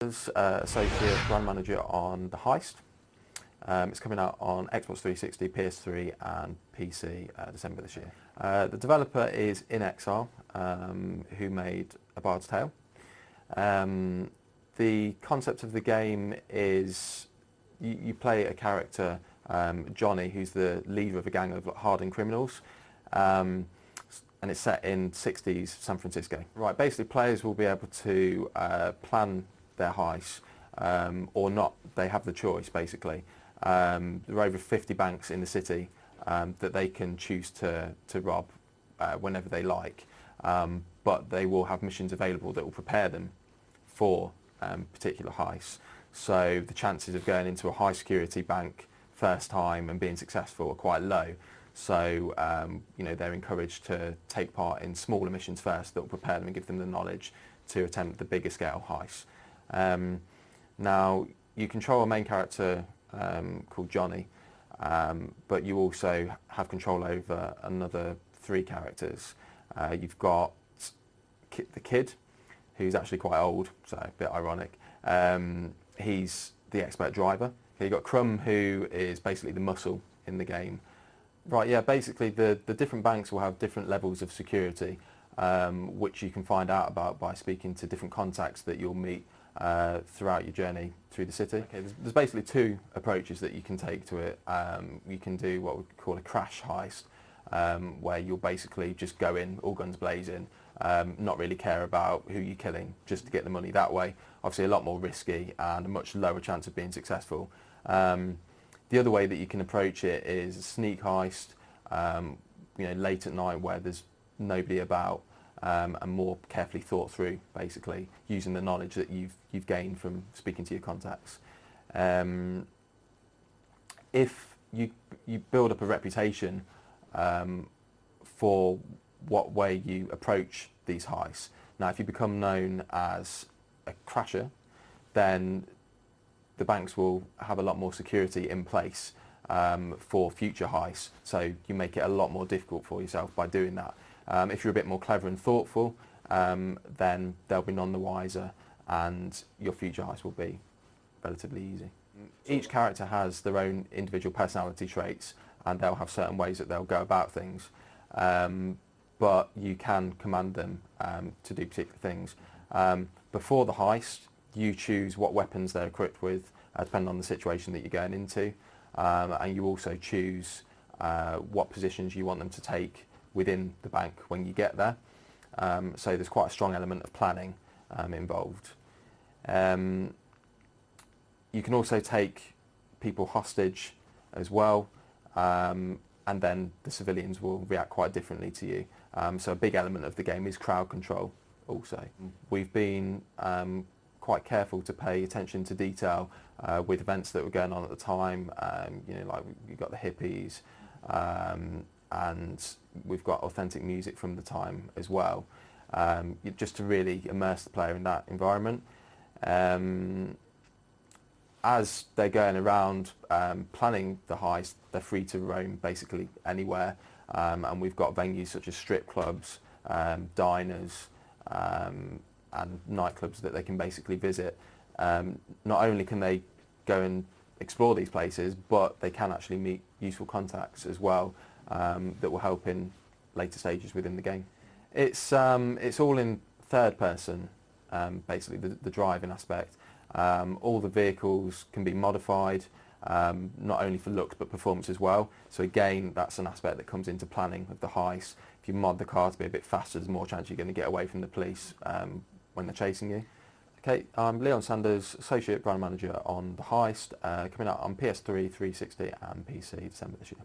As Associate Brand Manager on the Heist. It's coming out on Xbox 360, PS3 and PC December this year. The developer is In Exile, who made A Bard's Tale. The concept of the game is you play a character, Johnny, who's the leader of a gang of hardened criminals. And it's set in 60s San Francisco. Right, basically players will be able to plan their heist or not. They have the choice, basically. There are over 50 banks in the city that they can choose to rob whenever they like, but they will have missions available that will prepare them for particular heists. So the chances of going into a high security bank first time and being successful are quite low. So they're encouraged to take part in smaller missions first that will prepare them and give them the knowledge to attempt the bigger scale heists. Now you control a main character called Johnny, but you also have control over another 3 characters. You've got the kid, who's actually quite old, so a bit ironic. He's the expert driver. You've got Crumb, who is basically the muscle in the game. Right, yeah, basically the different banks will have different levels of security, which you can find out about by speaking to different contacts that you'll meet throughout your journey through the city. Okay, there's basically 2 approaches that you can take to it. You can do what we call a crash heist, where you'll basically just go in, all guns blazing, not really care about who you're killing, just to get the money that way. Obviously a lot more risky and a much lower chance of being successful. The other way that you can approach it is a sneak heist, late at night where there's nobody about, and more carefully thought through, basically, using the knowledge that you've gained from speaking to your contacts. If you build up a reputation for what way you approach these heists. Now, if you become known as a crasher, then the banks will have a lot more security in place for future heists, so you make it a lot more difficult for yourself by doing that. If you're a bit more clever and thoughtful, then they'll be none the wiser and your future heists will be relatively easy. Each character has their own individual personality traits and they'll have certain ways that they'll go about things, but you can command them to do particular things. Before the heist, you choose what weapons they're equipped with, depending on the situation that you're going into, and you also choose what positions you want them to take within the bank when you get there. So there's quite a strong element of planning involved. You can also take people hostage as well, and then the civilians will react quite differently to you. So a big element of the game is crowd control also. We've been quite careful to pay attention to detail with events that were going on at the time. Like you've got the hippies, and we've got authentic music from the time as well, just to really immerse the player in that environment. As they're going around planning the heist, they're free to roam basically anywhere, and we've got venues such as strip clubs, diners, and nightclubs that they can basically visit. Not only can they go and explore these places, but they can actually meet useful contacts as well that will help in later stages within the game. It's all in third person, basically the driving aspect. All the vehicles can be modified, not only for looks but performance as well. So again, that's an aspect that comes into planning of the heist. If you mod the car to be a bit faster, there's more chance you're going to get away from the police when they're chasing you. Okay, I'm Leon Sanders, Associate Brand Manager on the Heist, coming out on PS3, 360 and PC December this year.